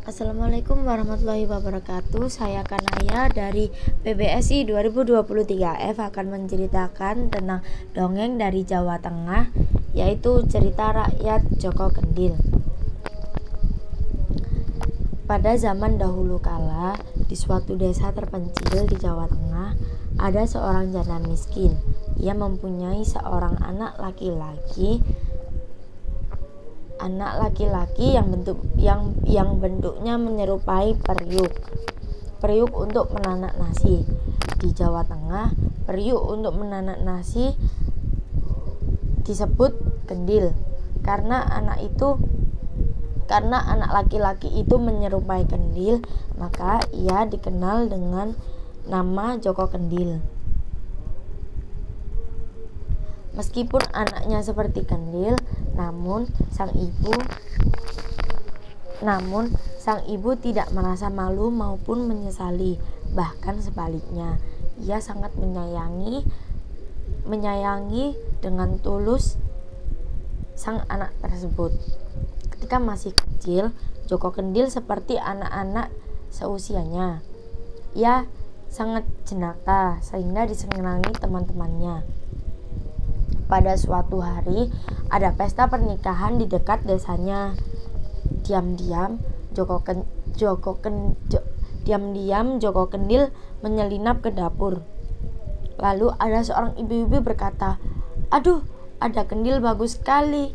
Assalamualaikum warahmatullahi wabarakatuh. Saya Kanaya dari PBSI 2023F akan menceritakan tentang dongeng dari Jawa Tengah, yaitu cerita rakyat Joko Kendil. Pada zaman dahulu kala, di suatu desa terpencil di Jawa Tengah, ada seorang janda miskin. Ia mempunyai seorang anak laki-laki yang bentuknya menyerupai periuk untuk menanak nasi. Di Jawa Tengah, periuk untuk menanak nasi disebut kendil karena anak laki-laki itu menyerupai kendil, maka ia dikenal dengan nama Joko Kendil. Meskipun anaknya seperti kendil, namun sang ibu tidak merasa malu maupun menyesali. Bahkan sebaliknya, ia sangat menyayangi dengan tulus sang anak tersebut. Ketika masih kecil, Joko Kendil seperti anak-anak seusianya. Ia sangat jenaka sehingga disenangi teman-temannya. Pada suatu hari, ada pesta pernikahan di dekat desanya. Diam-diam Joko Kendil menyelinap ke dapur. Lalu ada seorang ibu-ibu berkata, "Aduh, ada kendil bagus sekali.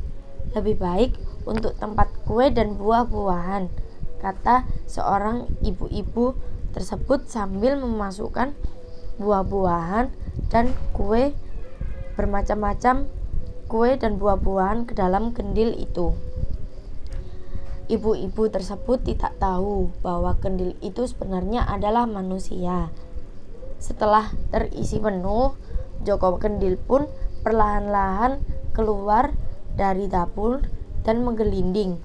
Lebih baik untuk tempat kue dan buah-buahan," kata seorang ibu-ibu tersebut sambil memasukkan buah-buahan dan kue bermacam-macam dan buah-buahan ke dalam kendil itu. Ibu-ibu tersebut tidak tahu bahwa kendil itu sebenarnya adalah manusia. Setelah terisi penuh, Joko Kendil pun perlahan-lahan keluar dari dapur dan menggelinding.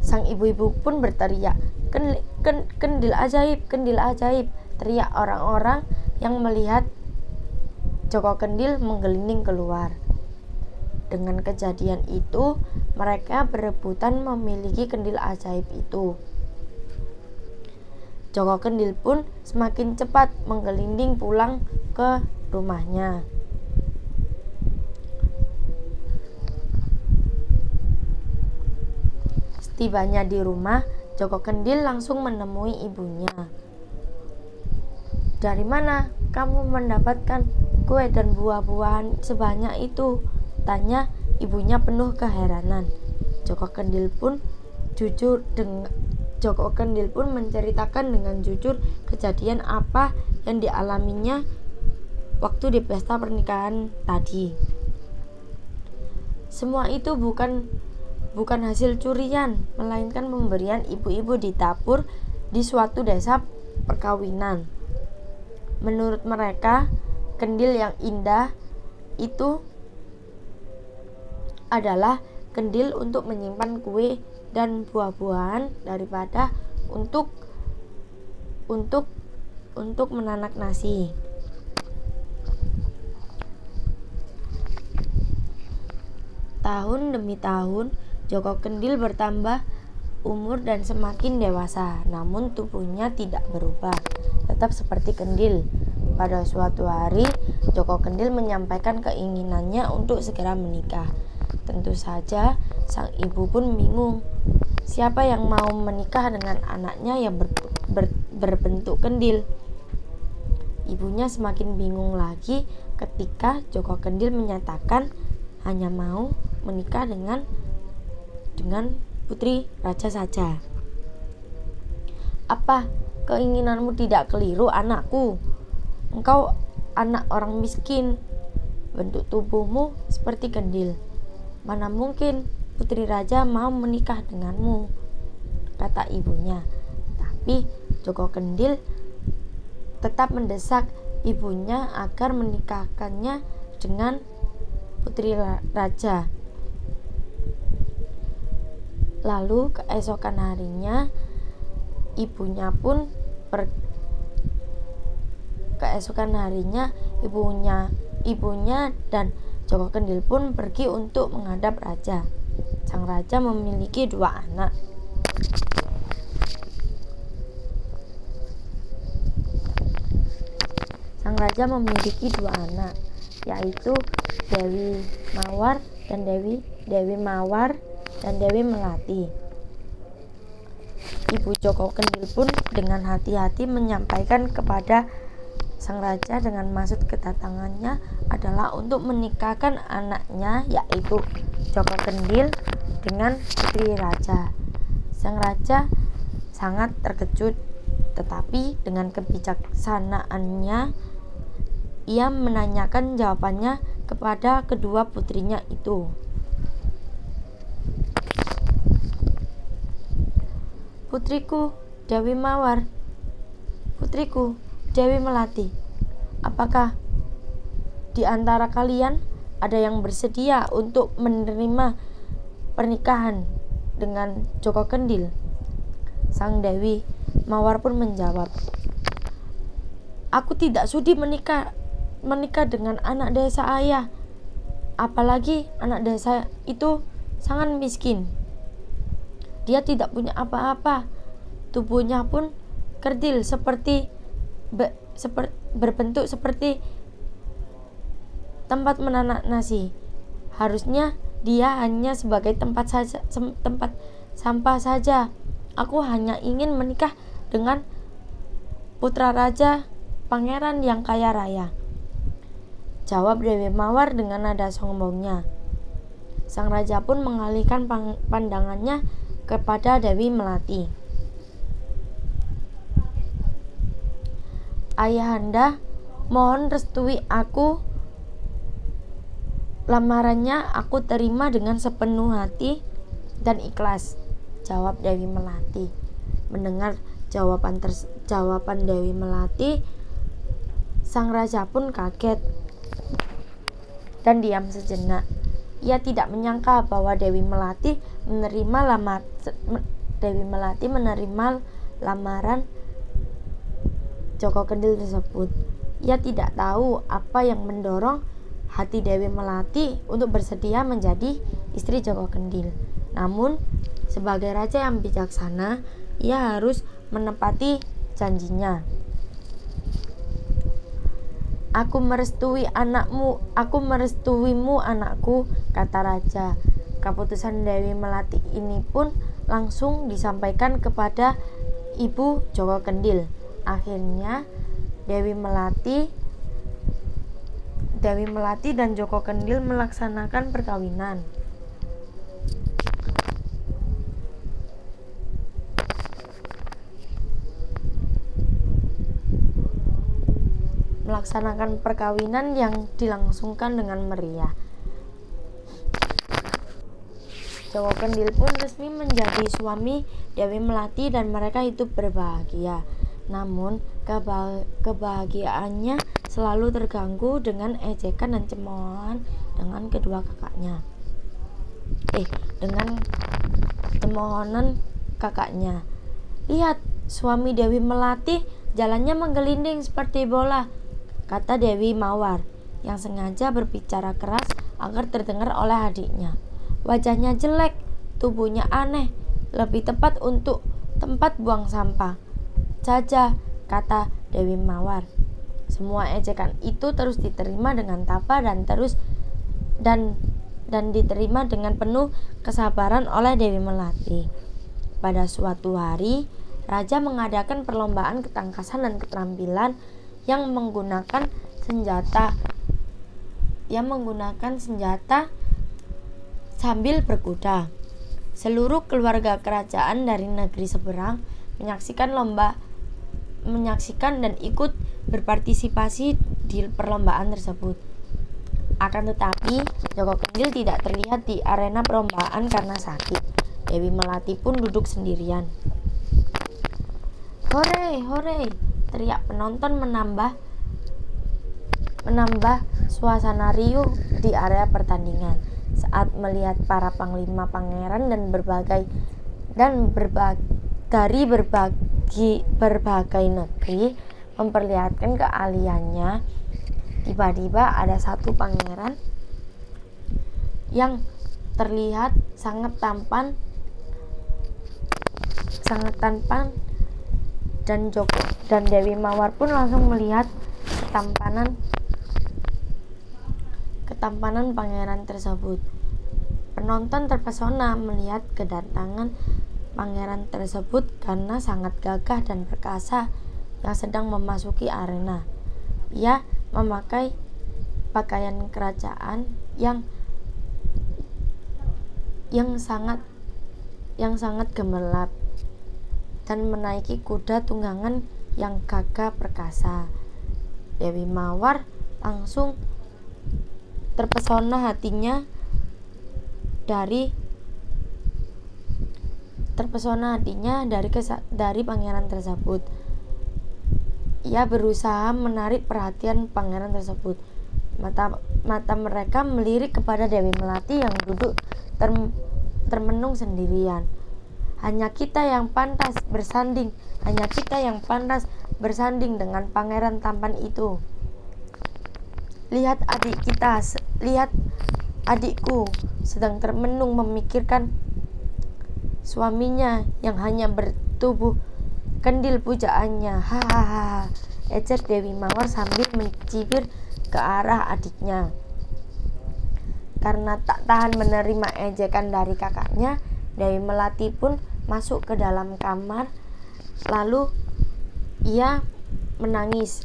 Sang ibu-ibu pun berteriak, "Kendil ajaib, kendil ajaib!" teriak orang-orang yang melihat Joko Kendil menggelinding keluar. Dengan kejadian itu, mereka berebutan memiliki kendil ajaib itu. Joko Kendil pun semakin cepat menggelinding pulang ke rumahnya. Setibanya di rumah, Joko Kendil langsung menemui ibunya. "Dari mana kamu mendapatkan kue dan buah-buahan sebanyak itu?" tanya ibunya penuh keheranan. Joko Kendil pun menceritakan dengan jujur kejadian apa yang dialaminya waktu di pesta pernikahan tadi. Semua itu bukan hasil curian, melainkan pemberian ibu-ibu di dapur di suatu desa perkawinan. Menurut mereka, kendil yang indah itu adalah kendil untuk menyimpan kue dan buah-buahan daripada untuk menanak nasi. Tahun demi tahun, Joko Kendil bertambah umur dan semakin dewasa, namun tubuhnya tidak berubah, tetap seperti kendil. Pada suatu hari, Joko Kendil menyampaikan keinginannya untuk segera menikah. Tentu saja, sang ibu pun bingung. Siapa yang mau menikah dengan anaknya yang berbentuk kendil? Ibunya semakin bingung lagi ketika Joko Kendil menyatakan hanya mau menikah dengan putri raja saja. "Apa keinginanmu tidak keliru, anakku? Engkau anak orang miskin, bentuk tubuhmu seperti kendil. Mana mungkin putri raja mau menikah denganmu," kata ibunya. Tapi Joko Kendil tetap mendesak ibunya agar menikahkannya dengan putri raja. Lalu keesokan harinya ibunya dan Joko Kendil pun pergi untuk menghadap raja. Sang raja memiliki 2 anak. Sang raja memiliki 2 anak, yaitu Dewi Mawar dan Dewi Melati. Ibu Joko Kendil pun dengan hati-hati menyampaikan kepada sang raja dengan maksud kedatangannya adalah untuk menikahkan anaknya, yaitu Joko Kendil, dengan putri raja. Sang raja sangat terkejut, tetapi dengan kebijaksanaannya ia menanyakan jawabannya kepada kedua putrinya itu. Putriku Dewi Mawar, putriku Dewi Melati, apakah di antara kalian ada yang bersedia untuk menerima pernikahan dengan Joko Kendil? Sang Dewi Mawar pun menjawab, aku tidak sudi menikah dengan anak desa ayah, apalagi anak desa itu sangat miskin. Dia tidak punya apa-apa, tubuhnya pun kerdil berbentuk seperti tempat menanak nasi. Harusnya dia hanya sebagai tempat sampah saja. Aku hanya ingin menikah dengan putra raja, pangeran yang kaya raya, jawab Dewi Mawar dengan nada sombongnya. Sang raja pun mengalihkan pandangannya kepada Dewi Melati. Ayahanda, mohon restui aku. Lamarannya aku terima dengan sepenuh hati dan ikhlas, jawab Dewi Melati. Mendengar jawaban Dewi Melati, sang raja pun kaget dan diam sejenak. Ia tidak menyangka bahwa Dewi Melati menerima lamaran Joko Kendil tersebut. Ia tidak tahu apa yang mendorong hati Dewi Melati untuk bersedia menjadi istri Joko Kendil. Namun, sebagai raja yang bijaksana, ia harus menepati janjinya. Aku merestuimu anakku, kata raja. Keputusan Dewi Melati ini pun langsung disampaikan kepada ibu Joko Kendil. Akhirnya Dewi Melati dan Joko Kendil melaksanakan perkawinan. Yang dilangsungkan dengan meriah. Joko Kendil pun resmi menjadi suami Dewi Melati dan mereka hidup berbahagia. Namun kebahagiaannya selalu terganggu dengan ejekan dan cemoohan dengan kedua kakaknya. Dengan cemoohan kakaknya. Lihat, suami Dewi Melati jalannya menggelinding seperti bola, kata Dewi Mawar yang sengaja berbicara keras agar terdengar oleh adiknya. Wajahnya jelek, tubuhnya aneh, lebih tepat untuk tempat buang sampah saja, kata Dewi Mawar. Semua ejekan itu terus diterima dengan tabah dan diterima dengan penuh kesabaran oleh Dewi Melati. Pada suatu hari, raja mengadakan perlombaan ketangkasan dan keterampilan yang menggunakan senjata sambil berkuda. Seluruh keluarga kerajaan dari negeri seberang menyaksikan dan ikut berpartisipasi di perlombaan tersebut. Akan tetapi, Joko Kendil tidak terlihat di arena perlombaan karena sakit. Dewi Melati pun duduk sendirian. Hore, hore, teriak penonton menambah suasana riuh di area pertandingan saat melihat para panglima pangeran dari berbagai negeri memperlihatkan keahliannya. Tiba-tiba ada satu pangeran yang terlihat sangat tampan sangat tampan, dan Dewi Mawar pun langsung melihat ketampanan pangeran tersebut. Penonton terpesona melihat kedatangan pangeran tersebut karena sangat gagah dan perkasa yang sedang memasuki arena. Ia memakai pakaian kerajaan yang sangat gemerlap dan menaiki kuda tunggangan yang gagah perkasa. Dewi Mawar langsung terpesona hatinya dari pangeran tersebut. Ia berusaha menarik perhatian pangeran tersebut. Mata mereka melirik kepada Dewi Melati yang duduk termenung sendirian. Hanya kita yang pantas bersanding dengan pangeran tampan itu. Lihat adikku sedang termenung memikirkan suaminya yang hanya bertubuh kendil pujaannya. Hahaha, ecer Dewi Mawar sambil mencibir ke arah adiknya. Karena tak tahan menerima ejekan dari kakaknya, Dewi Melati pun masuk ke dalam kamar. Lalu ia menangis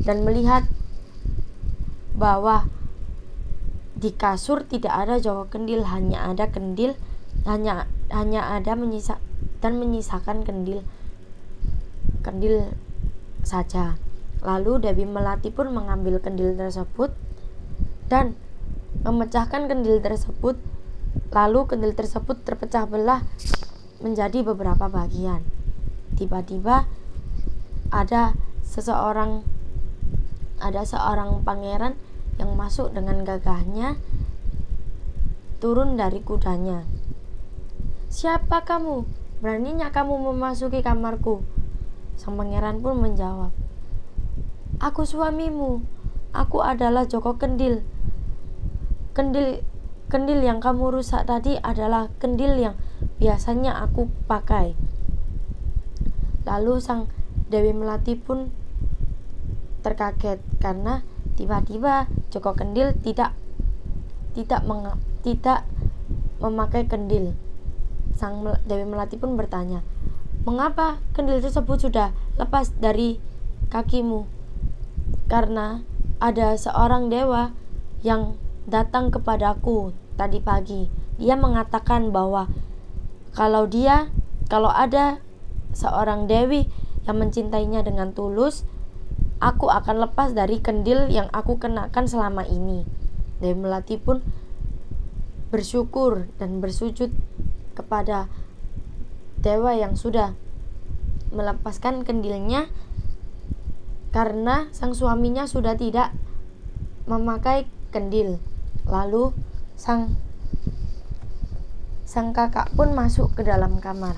dan melihat bahwa di kasur tidak ada Joko Kendil, hanya ada menyisakan kendil saja. Lalu Dewi Melati pun mengambil kendil tersebut dan memecahkan kendil tersebut. Lalu kendil tersebut terpecah belah menjadi beberapa bagian. Tiba-tiba ada seorang pangeran yang masuk dengan gagahnya turun dari kudanya. "Siapa kamu? Beraninya kamu memasuki kamarku?" Sang pangeran pun menjawab, "Aku suamimu. Aku adalah Joko Kendil. Kendil yang kamu rusak tadi adalah kendil yang biasanya aku pakai." Lalu sang Dewi Melati pun terkaget karena tiba-tiba Joko Kendil tidak memakai kendil. Sang Dewi Melati pun bertanya, "Mengapa kendil tersebut sudah lepas dari kakimu?" "Karena ada seorang dewa yang datang kepadaku tadi pagi. Dia mengatakan bahwa kalau ada seorang dewi yang mencintainya dengan tulus, aku akan lepas dari kendil yang aku kenakan selama ini." Dewi Melati pun bersyukur dan bersujud kepada dewa yang sudah melepaskan kendilnya karena sang suaminya sudah tidak memakai kendil. Lalu sang kakak pun masuk ke dalam kamar.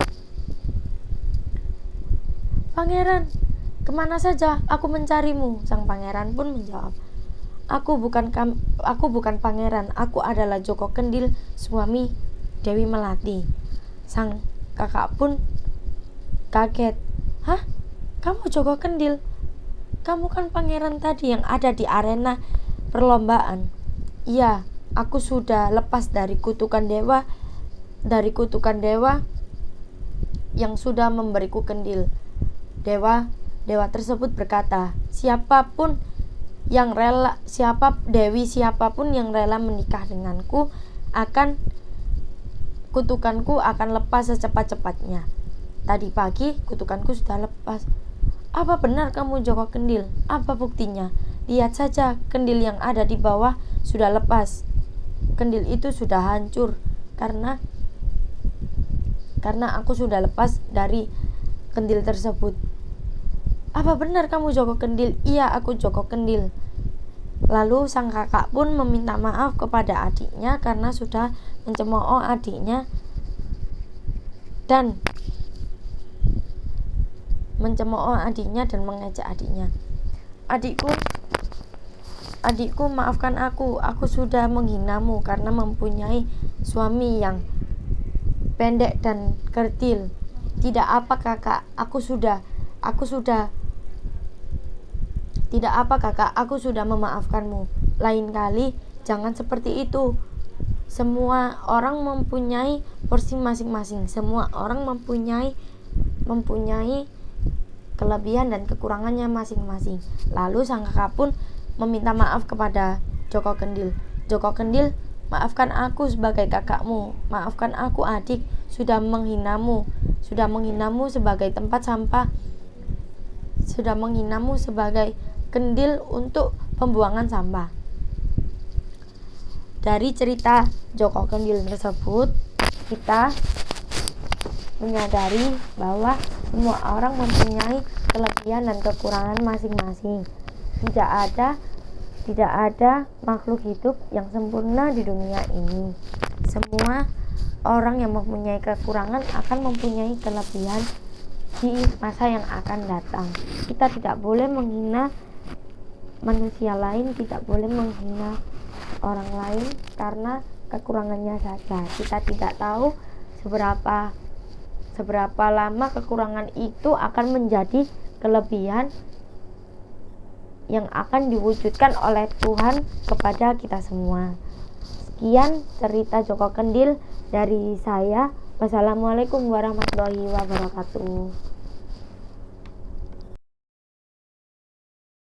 "Pangeran, kemana saja aku mencarimu?" Sang pangeran pun menjawab, Aku bukan pangeran. Aku adalah Joko Kendil, suami Dewi Melati." Sang kakak pun kaget. "Hah? Kamu Joko Kendil? Kamu kan pangeran tadi yang ada di arena perlombaan." "Iya, aku sudah lepas dari kutukan dewa yang sudah memberiku kendil." Dewa tersebut berkata, siapapun yang rela menikah denganku, kutukanku akan lepas secepat-cepatnya. Tadi pagi kutukanku sudah lepas." "Apa benar kamu Joko Kendil? Apa buktinya? Lihat saja, kendil yang ada di bawah sudah lepas. Kendil itu sudah hancur karena aku sudah lepas dari kendil tersebut." "Apa benar kamu Joko Kendil?" "Iya, aku Joko Kendil." Lalu sang kakak pun meminta maaf kepada adiknya karena sudah mencemooh adiknya dan mengejek adiknya. Adikku, maafkan aku sudah menghinamu karena mempunyai suami yang pendek dan kerdil. Tidak apa kakak, aku sudah. Tidak apa kakak, aku sudah memaafkanmu. Lain kali jangan seperti itu. Semua orang mempunyai porsi masing-masing. Semua orang mempunyai kelebihan dan kekurangannya masing-masing. Lalu sang kakak pun meminta maaf kepada Joko Kendil. Joko Kendil, maafkan aku sebagai kakakmu. Maafkan aku adik, sudah menghinamu sebagai tempat sampah. Sudah menghinamu sebagai kendil untuk pembuangan sampah. Dari cerita Joko Kendil tersebut, kita menyadari bahwa semua orang mempunyai kelebihan dan kekurangan masing-masing. Tidak ada makhluk hidup yang sempurna di dunia ini. Semua orang yang mempunyai kekurangan akan mempunyai kelebihan di masa yang akan datang. Kita tidak boleh menghina manusia lain, tidak boleh menghina orang lain karena kekurangannya saja. Kita tidak tahu seberapa lama kekurangan itu akan menjadi kelebihan yang akan diwujudkan oleh Tuhan kepada kita semua. Sekian cerita Joko Kendil dari saya. Wassalamualaikum warahmatullahi wabarakatuh.